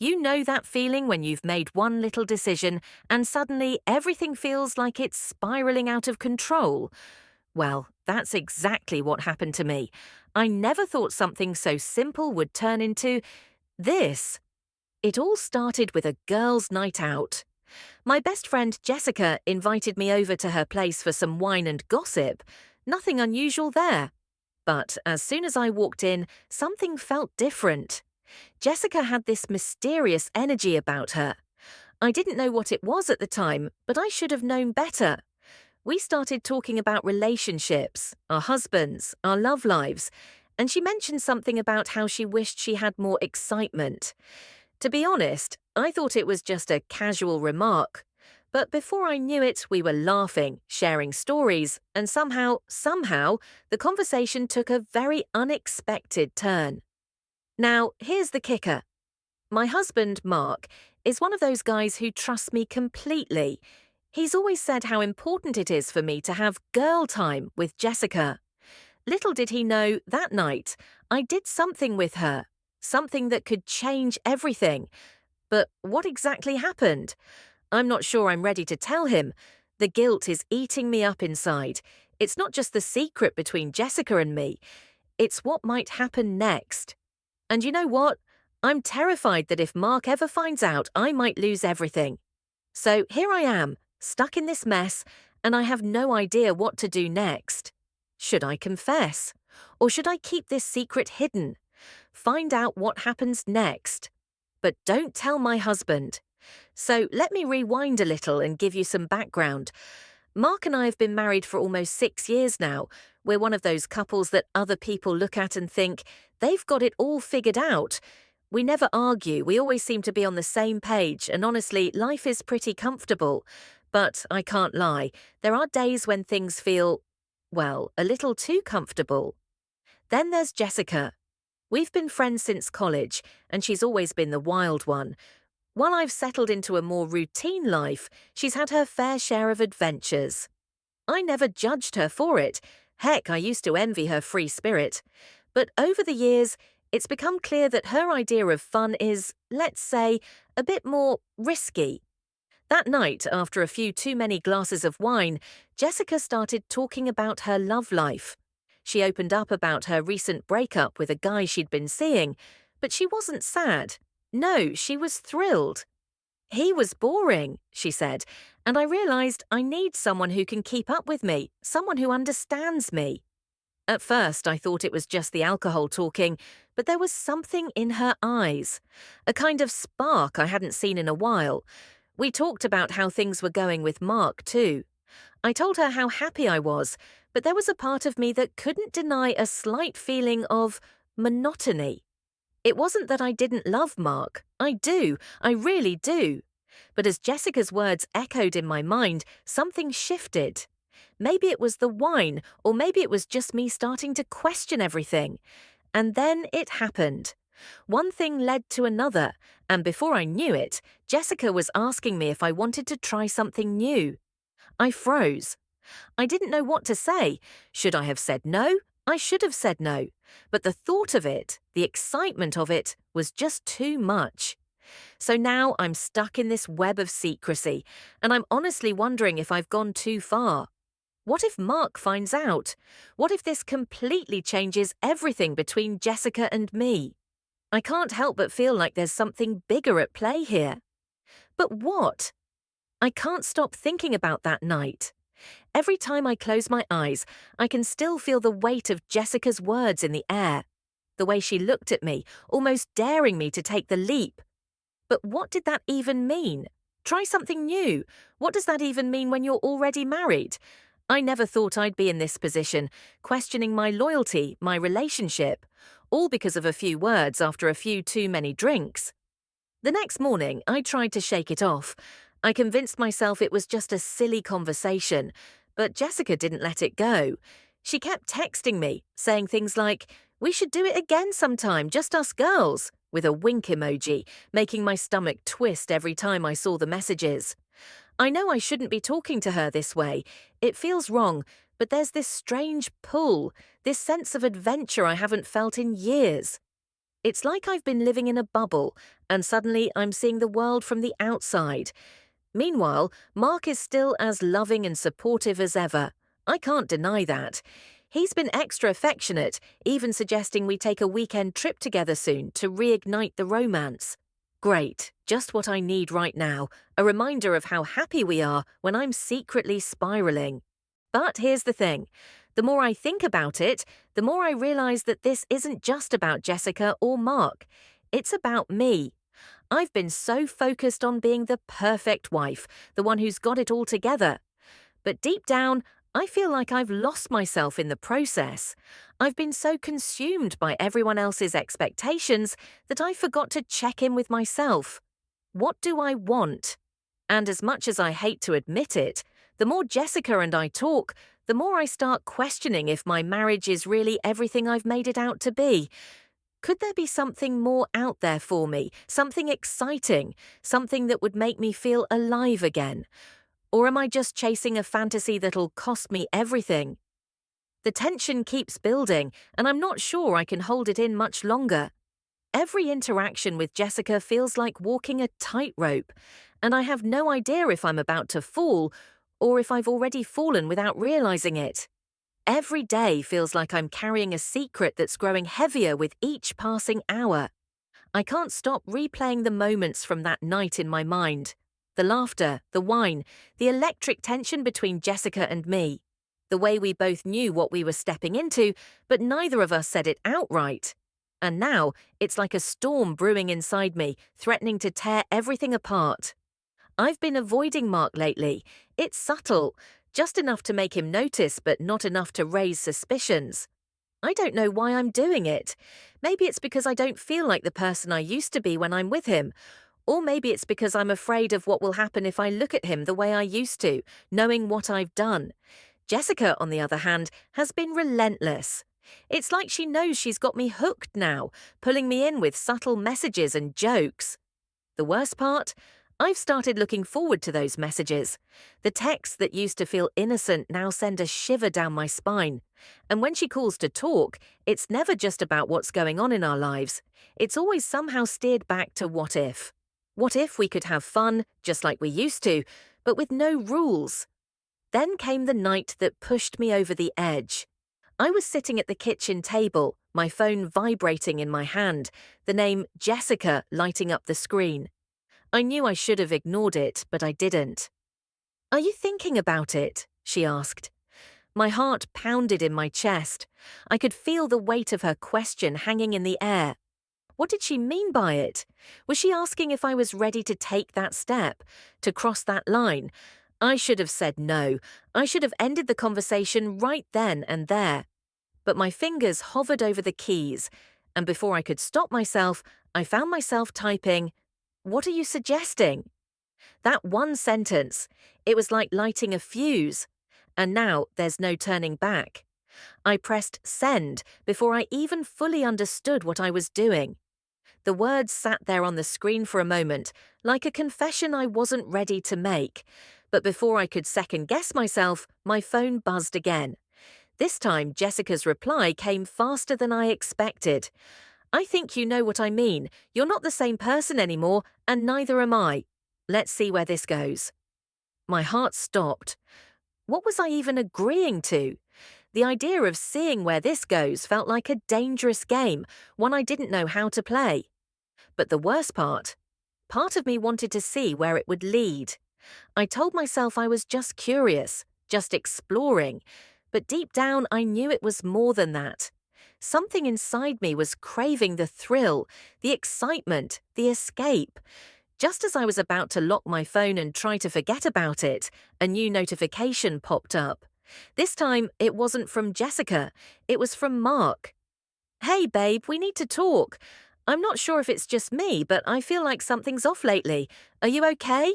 You know that feeling when you've made one little decision and suddenly everything feels like it's spiraling out of control? Well, that's exactly what happened to me. I never thought something so simple would turn into this. It all started with a girls' night out. My best friend Jessica invited me over to her place for some wine and gossip. Nothing unusual there. But as soon as I walked in, something felt different. Jessica had this mysterious energy about her. I didn't know what it was at the time, but I should have known better. We started talking about relationships, our husbands, our love lives, and she mentioned something about how she wished she had more excitement. To be honest, I thought it was just a casual remark. But before I knew it, we were laughing, sharing stories, and somehow, the conversation took a very unexpected turn. Now, here's the kicker. My husband, Mark, is one of those guys who trusts me completely. He's always said how important it is for me to have girl time with Jessica. Little did he know that night I did something with her, something that could change everything. But what exactly happened? I'm not sure I'm ready to tell him. The guilt is eating me up inside. It's not just the secret between Jessica and me. It's what might happen next. And you know what? I'm terrified that if Mark ever finds out, I might lose everything. So here I am, stuck in this mess, and I have no idea what to do next. Should I confess? Or should I keep this secret hidden? Find out what happens next. But don't tell my husband. So let me rewind a little and give you some background. Mark and I have been married for almost 6 years now. We're one of those couples that other people look at and think, they've got it all figured out. We never argue, we always seem to be on the same page, and honestly, life is pretty comfortable. But I can't lie, there are days when things feel, well, a little too comfortable. Then there's Jessica. We've been friends since college, and she's always been the wild one. While I've settled into a more routine life, she's had her fair share of adventures. I never judged her for it. Heck, I used to envy her free spirit. But over the years, it's become clear that her idea of fun is, let's say, a bit more risky. That night, after a few too many glasses of wine, Jessica started talking about her love life. She opened up about her recent breakup with a guy she'd been seeing, but she wasn't sad. No, she was thrilled. He was boring, she said, and I realized I need someone who can keep up with me, someone who understands me. At first, I thought it was just the alcohol talking, but there was something in her eyes, a kind of spark I hadn't seen in a while. We talked about how things were going with Mark, too. I told her how happy I was, but there was a part of me that couldn't deny a slight feeling of monotony. It wasn't that I didn't love Mark. I do. I really do. But as Jessica's words echoed in my mind, something shifted. Maybe it was the wine, or maybe it was just me starting to question everything. And then it happened. One thing led to another, and before I knew it, Jessica was asking me if I wanted to try something new. I froze. I didn't know what to say. Should I have said no? I should have said no. But the thought of it, the excitement of it, was just too much. So now I'm stuck in this web of secrecy, and I'm honestly wondering if I've gone too far. What if Mark finds out? What if this completely changes everything between Jessica and me? I can't help but feel like there's something bigger at play here. But what? I can't stop thinking about that night. Every time I close my eyes, I can still feel the weight of Jessica's words in the air. The way she looked at me, almost daring me to take the leap. But what did that even mean? Try something new. What does that even mean when you're already married? I never thought I'd be in this position, questioning my loyalty, my relationship, all because of a few words after a few too many drinks. The next morning, I tried to shake it off. I convinced myself it was just a silly conversation, but Jessica didn't let it go. She kept texting me, saying things like, "We should do it again sometime, just us girls," with a wink emoji, making my stomach twist every time I saw the messages. I know I shouldn't be talking to her this way. It feels wrong, but there's this strange pull, this sense of adventure I haven't felt in years. It's like I've been living in a bubble, and suddenly I'm seeing the world from the outside. Meanwhile, Mark is still as loving and supportive as ever. I can't deny that. He's been extra affectionate, even suggesting we take a weekend trip together soon to reignite the romance. Great, just what I need right now, a reminder of how happy we are when I'm secretly spiraling. But here's the thing. The more I think about it, the more I realize that this isn't just about Jessica or Mark. It's about me. I've been so focused on being the perfect wife, the one who's got it all together. But deep down, I feel like I've lost myself in the process. I've been so consumed by everyone else's expectations that I forgot to check in with myself. What do I want? And as much as I hate to admit it, the more Jessica and I talk, the more I start questioning if my marriage is really everything I've made it out to be. Could there be something more out there for me, something exciting, something that would make me feel alive again? Or am I just chasing a fantasy that'll cost me everything? The tension keeps building, and I'm not sure I can hold it in much longer. Every interaction with Jessica feels like walking a tightrope, and I have no idea if I'm about to fall or if I've already fallen without realizing it. Every day feels like I'm carrying a secret that's growing heavier with each passing hour. I can't stop replaying the moments from that night in my mind. The laughter, the wine, the electric tension between Jessica and me. The way we both knew what we were stepping into, but neither of us said it outright. And now, it's like a storm brewing inside me, threatening to tear everything apart. I've been avoiding Mark lately. It's subtle, just enough to make him notice, but not enough to raise suspicions. I don't know why I'm doing it. Maybe it's because I don't feel like the person I used to be when I'm with him. Or maybe it's because I'm afraid of what will happen if I look at him the way I used to, knowing what I've done. Jessica, on the other hand, has been relentless. It's like she knows she's got me hooked now, pulling me in with subtle messages and jokes. The worst part? I've started looking forward to those messages. The texts that used to feel innocent now send a shiver down my spine. And when she calls to talk, it's never just about what's going on in our lives. It's always somehow steered back to what if. What if we could have fun, just like we used to, but with no rules? Then came the night that pushed me over the edge. I was sitting at the kitchen table, my phone vibrating in my hand, the name Jessica lighting up the screen. I knew I should have ignored it, but I didn't. "Are you thinking about it?" she asked. My heart pounded in my chest. I could feel the weight of her question hanging in the air. What did she mean by it? Was she asking if I was ready to take that step, to cross that line? I should have said no. I should have ended the conversation right then and there. But my fingers hovered over the keys, and before I could stop myself, I found myself typing, "What are you suggesting?" That one sentence, it was like lighting a fuse. And now there's no turning back. I pressed send before I even fully understood what I was doing. The words sat there on the screen for a moment, like a confession I wasn't ready to make. But before I could second-guess myself, my phone buzzed again. This time, Jessica's reply came faster than I expected. "I think you know what I mean. You're not the same person anymore, and neither am I. Let's see where this goes." My heart stopped. What was I even agreeing to? The idea of seeing where this goes felt like a dangerous game, one I didn't know how to play. But the worst part of me wanted to see where it would lead. I told myself I was just curious, just exploring, but deep down I knew it was more than that. Something inside me was craving the thrill, the excitement, the escape. Just as I was about to lock my phone and try to forget about it, a new notification popped up. This time, it wasn't from Jessica, it was from Mark. "Hey babe, we need to talk. I'm not sure if it's just me, but I feel like something's off lately. Are you okay?"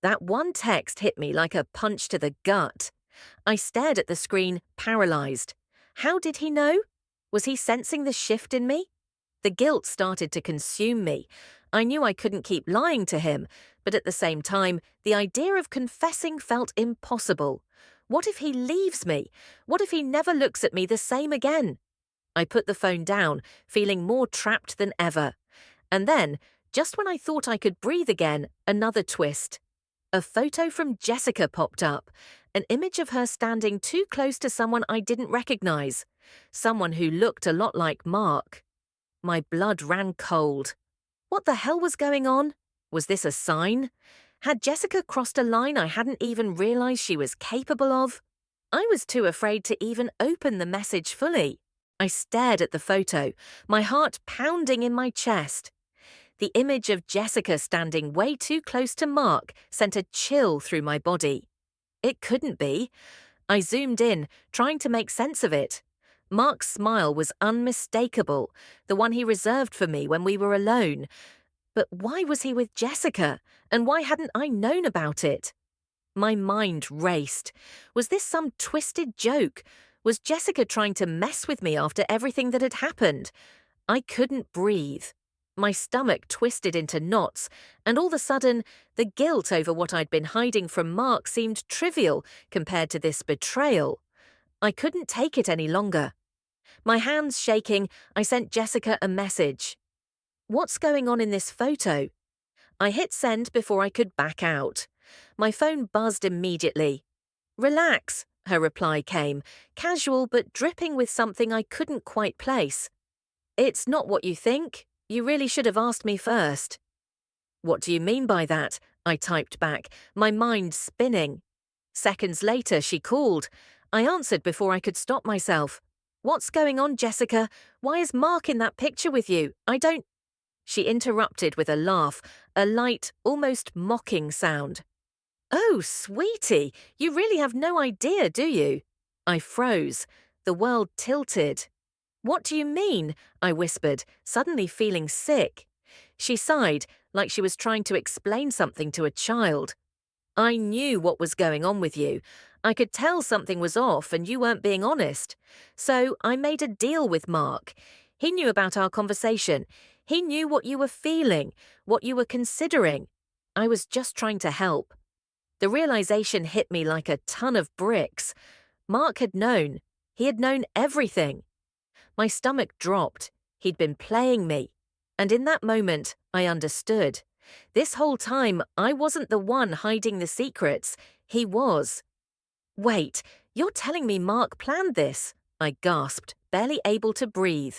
That one text hit me like a punch to the gut. I stared at the screen, paralyzed. How did he know? Was he sensing the shift in me? The guilt started to consume me. I knew I couldn't keep lying to him, but at the same time, the idea of confessing felt impossible. What if he leaves me? What if he never looks at me the same again? I put the phone down, feeling more trapped than ever. And then, just when I thought I could breathe again, another twist. A photo from Jessica popped up, an image of her standing too close to someone I didn't recognize, someone who looked a lot like Mark. My blood ran cold. What the hell was going on? Was this a sign? Had Jessica crossed a line I hadn't even realized she was capable of? I was too afraid to even open the message fully. I stared at the photo, my heart pounding in my chest. The image of Jessica standing way too close to Mark sent a chill through my body. It couldn't be. I zoomed in, trying to make sense of it. Mark's smile was unmistakable, the one he reserved for me when we were alone. But why was he with Jessica, and why hadn't I known about it? My mind raced. Was this some twisted joke? Was Jessica trying to mess with me after everything that had happened? I couldn't breathe. My stomach twisted into knots, and all of a sudden, the guilt over what I'd been hiding from Mark seemed trivial compared to this betrayal. I couldn't take it any longer. My hands shaking, I sent Jessica a message. "What's going on in this photo?" I hit send before I could back out. My phone buzzed immediately. "Relax," her reply came, casual but dripping with something I couldn't quite place. "It's not what you think. You really should have asked me first." "What do you mean by that?" I typed back, my mind spinning. Seconds later, she called. I answered before I could stop myself. "What's going on, Jessica? Why is Mark in that picture with you? I don't—" She interrupted with a laugh, a light, almost mocking sound. "Oh, sweetie, you really have no idea, do you?" I froze. The world tilted. "What do you mean?" I whispered, suddenly feeling sick. She sighed, like she was trying to explain something to a child. "I knew what was going on with you. I could tell something was off and you weren't being honest. So I made a deal with Mark. He knew about our conversation. He knew what you were feeling, what you were considering. I was just trying to help." The realization hit me like a ton of bricks. Mark had known. He had known everything. My stomach dropped. He'd been playing me. And in that moment, I understood. This whole time, I wasn't the one hiding the secrets. He was. "Wait, you're telling me Mark planned this?" I gasped, barely able to breathe.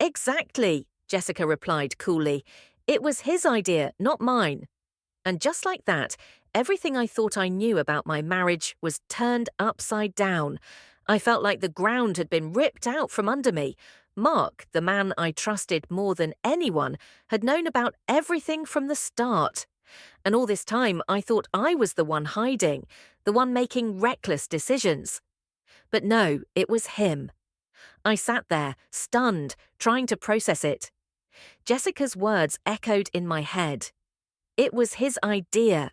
"Exactly," Jessica replied coolly. "It was his idea, not mine." And just like that, everything I thought I knew about my marriage was turned upside down. I felt like the ground had been ripped out from under me. Mark, the man I trusted more than anyone, had known about everything from the start. And all this time, I thought I was the one hiding, the one making reckless decisions. But no, it was him. I sat there, stunned, trying to process it. Jessica's words echoed in my head. It was his idea.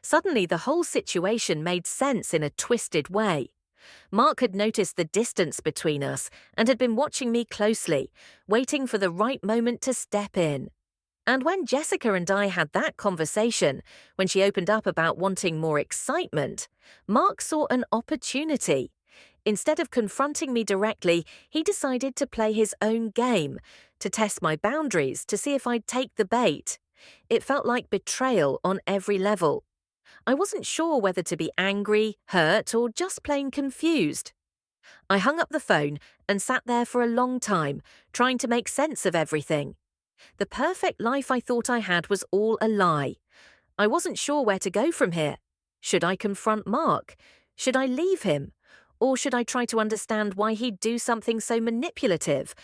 Suddenly, the whole situation made sense in a twisted way. Mark had noticed the distance between us and had been watching me closely, waiting for the right moment to step in. And when Jessica and I had that conversation, when she opened up about wanting more excitement, Mark saw an opportunity. Instead of confronting me directly, he decided to play his own game, to test my boundaries, to see if I'd take the bait. It felt like betrayal on every level. I wasn't sure whether to be angry, hurt, or just plain confused. I hung up the phone and sat there for a long time, trying to make sense of everything. The perfect life I thought I had was all a lie. I wasn't sure where to go from here. Should I confront Mark? Should I leave him? Or should I try to understand why he'd do something so manipulative?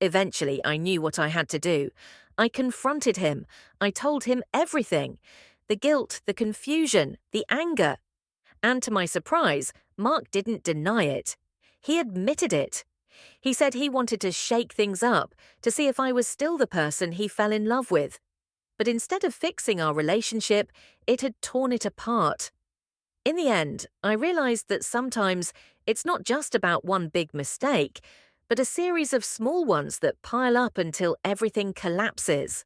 Eventually, I knew what I had to do. I confronted him. I told him everything. The guilt, the confusion, the anger. And to my surprise, Mark didn't deny it. He admitted it. He said he wanted to shake things up, to see if I was still the person he fell in love with. But instead of fixing our relationship, it had torn it apart. In the end, I realized that sometimes it's not just about one big mistake, but a series of small ones that pile up until everything collapses.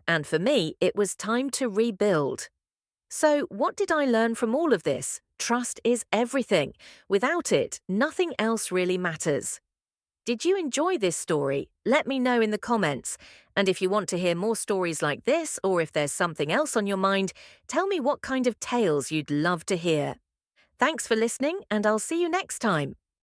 And for me, it was time to rebuild. So, what did I learn from all of this? Trust is everything. Without it, nothing else really matters. Did you enjoy this story? Let me know in the comments. And if you want to hear more stories like this, or if there's something else on your mind, tell me what kind of tales you'd love to hear. Thanks for listening, and I'll see you next time.